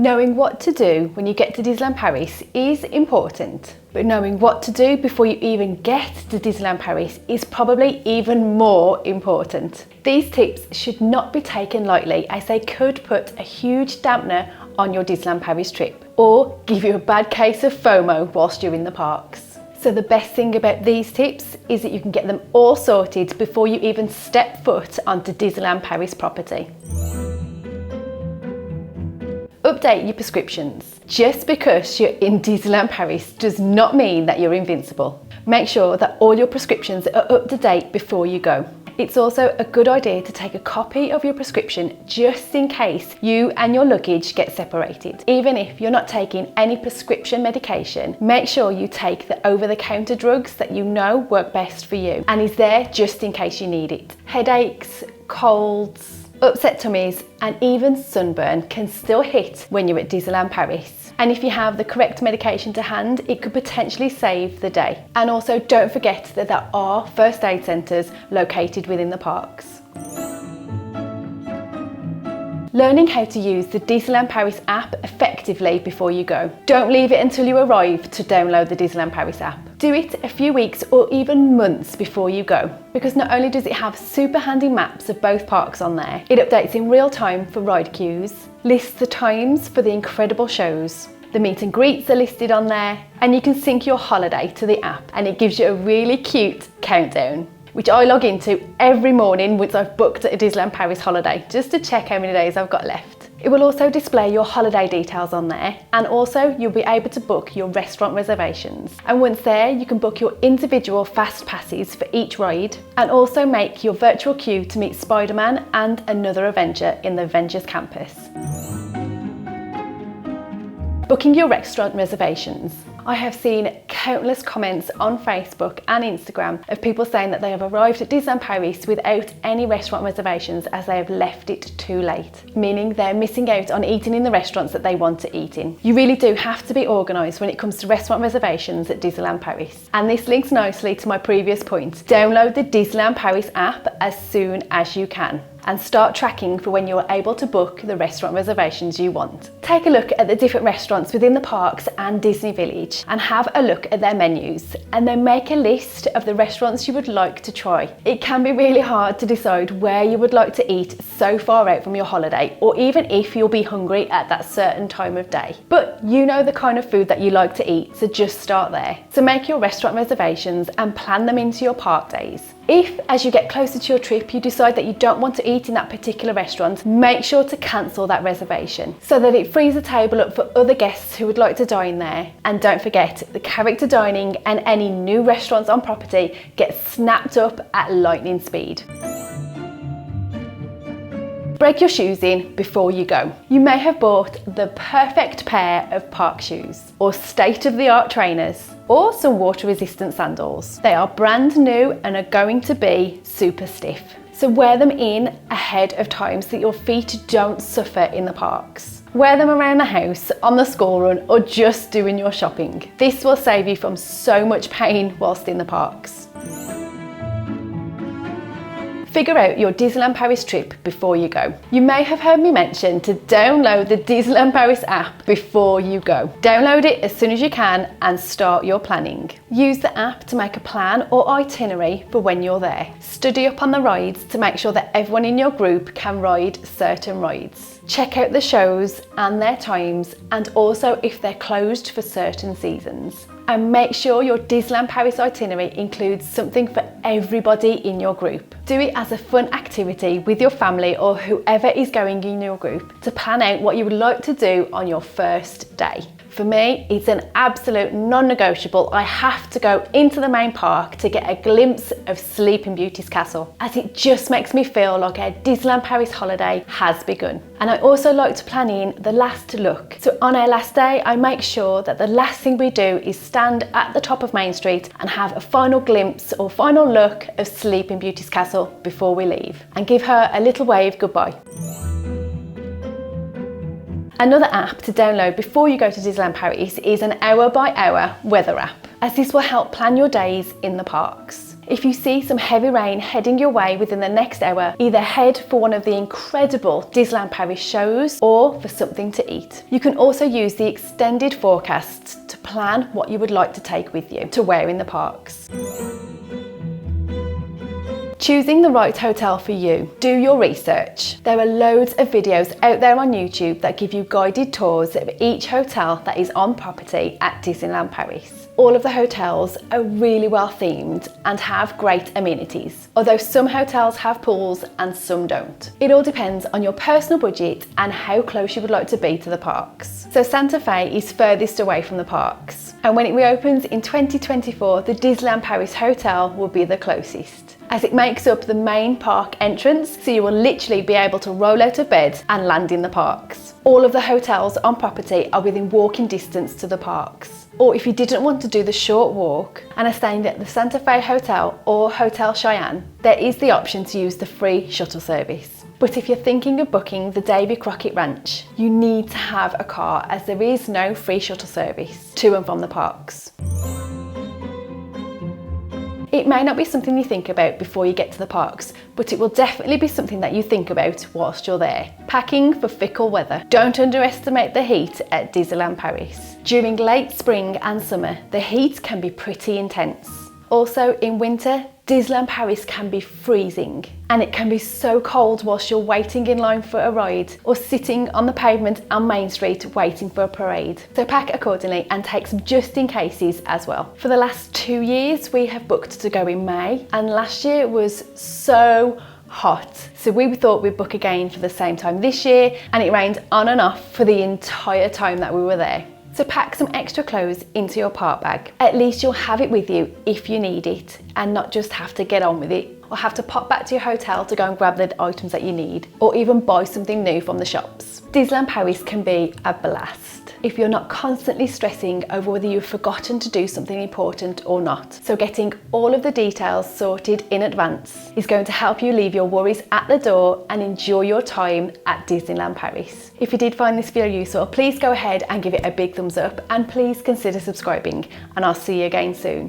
Knowing what to do when you get to Disneyland Paris is important, but knowing what to do before you even get to Disneyland Paris is probably even more important. These tips should not be taken lightly, as they could put a huge dampener on your Disneyland Paris trip or give you a bad case of FOMO whilst you're in the parks. So the best thing about these tips is that you can get them all sorted before you even step foot onto Disneyland Paris property. Update your prescriptions. Just because you're in Disneyland Paris does not mean that you're invincible. Make sure that all your prescriptions are up to date before you go. It's also a good idea to take a copy of your prescription just in case you and your luggage get separated. Even if you're not taking any prescription medication, make sure you take the over-the-counter drugs that you know work best for you and is there just in case you need it. Headaches, colds, upset tummies and even sunburn can still hit when you're at Disneyland Paris. And if you have the correct medication to hand, it could potentially save the day. And also don't forget that there are first aid centres located within the parks. Learning how to use the Disneyland Paris app effectively before you go. Don't leave it until you arrive to download the Disneyland Paris app. Do it a few weeks or even months before you go, because not only does it have super handy maps of both parks on there, it updates in real time for ride queues, lists the times for the incredible shows, the meet and greets are listed on there, and you can sync your holiday to the app and it gives you a really cute countdown, which I log into every morning once I've booked a Disneyland Paris holiday, just to check how many days I've got left. It will also display your holiday details on there, and also you'll be able to book your restaurant reservations. And once there, you can book your individual fast passes for each ride, and also make your virtual queue to meet Spider-Man and another Avenger in the Avengers campus. Booking your restaurant reservations. I have seen countless comments on Facebook and Instagram of people saying that they have arrived at Disneyland Paris without any restaurant reservations as they have left it too late, meaning they're missing out on eating in the restaurants that they want to eat in. You really do have to be organised when it comes to restaurant reservations at Disneyland Paris. And this links nicely to my previous point. Download the Disneyland Paris app as soon as you can and start tracking for when you are able to book the restaurant reservations you want. Take a look at the different restaurants within the parks and Disney Village and have a look at their menus, and then make a list of the restaurants you would like to try. It can be really hard to decide where you would like to eat so far out from your holiday, or even if you'll be hungry at that certain time of day. But you know the kind of food that you like to eat, so just start there. So make your restaurant reservations and plan them into your park days. If, as you get closer to your trip, you decide that you don't want to eat in that particular restaurant, make sure to cancel that reservation so that it frees the table up for other guests who would like to dine there. And don't forget, the character dining and any new restaurants on property get snapped up at lightning speed. Break your shoes in before you go. You may have bought the perfect pair of park shoes, or state-of-the-art trainers, or some water-resistant sandals. They are brand new and are going to be super stiff. So wear them in ahead of time so that your feet don't suffer in the parks. Wear them around the house, on the school run, or just doing your shopping. This will save you from so much pain whilst in the parks. Figure out your Disneyland Paris trip before you go. You may have heard me mention to download the Disneyland Paris app before you go. Download it as soon as you can and start your planning. Use the app to make a plan or itinerary for when you're there. Study up on the rides to make sure that everyone in your group can ride certain rides. Check out the shows and their times, and also if they're closed for certain seasons. And make sure your Disneyland Paris itinerary includes something for everybody in your group. Do it as a fun activity with your family or whoever is going in your group to plan out what you would like to do on your first day. For me, it's an absolute non-negotiable. I have to go into the main park to get a glimpse of Sleeping Beauty's castle, as it just makes me feel like a Disneyland Paris holiday has begun. And I also like to plan in the last look. So on our last day, I make sure that the last thing we do is stand at the top of Main Street and have a final glimpse or final look of Sleeping Beauty's castle before we leave, and give her a little wave goodbye. Another app to download before you go to Disneyland Paris is an hour-by-hour weather app, as this will help plan your days in the parks. If you see some heavy rain heading your way within the next hour, either head for one of the incredible Disneyland Paris shows or for something to eat. You can also use the extended forecasts to plan what you would like to take with you to wear in the parks. Choosing the right hotel for you. Do your research. There are loads of videos out there on YouTube that give you guided tours of each hotel that is on property at Disneyland Paris. All of the hotels are really well themed and have great amenities, although some hotels have pools and some don't. It all depends on your personal budget and how close you would like to be to the parks. So Santa Fe is furthest away from the parks, and when it reopens in 2024, the Disneyland Paris Hotel will be the closest, as it makes up the main park entrance, so you will literally be able to roll out of bed and land in the parks. All of the hotels on property are within walking distance to the parks. Or if you didn't want to do the short walk and are staying at the Santa Fe Hotel or Hotel Cheyenne, there is the option to use the free shuttle service. But if you're thinking of booking the Davy Crockett Ranch, you need to have a car, as there is no free shuttle service to and from the parks. It may not be something you think about before you get to the parks, but it will definitely be something that you think about whilst you're there. Packing for fickle weather. Don't underestimate the heat at Disneyland Paris. During late spring and summer, the heat can be pretty intense. Also, in winter, Disneyland Paris can be freezing, and it can be so cold whilst you're waiting in line for a ride or sitting on the pavement on Main Street waiting for a parade. So pack accordingly and take some just in cases as well. For the last 2 years, we have booked to go in May, and last year was so hot. So we thought we'd book again for the same time this year, and it rained on and off for the entire time that we were there. So pack some extra clothes into your park bag. At least you'll have it with you if you need it, and not just have to get on with it, or have to pop back to your hotel to go and grab the items that you need, or even buy something new from the shops. Disneyland Paris can be a blast if you're not constantly stressing over whether you've forgotten to do something important or not. So getting all of the details sorted in advance is going to help you leave your worries at the door and enjoy your time at Disneyland Paris. If you did find this video useful, please go ahead and give it a big thumbs up, and please consider subscribing, and I'll see you again soon.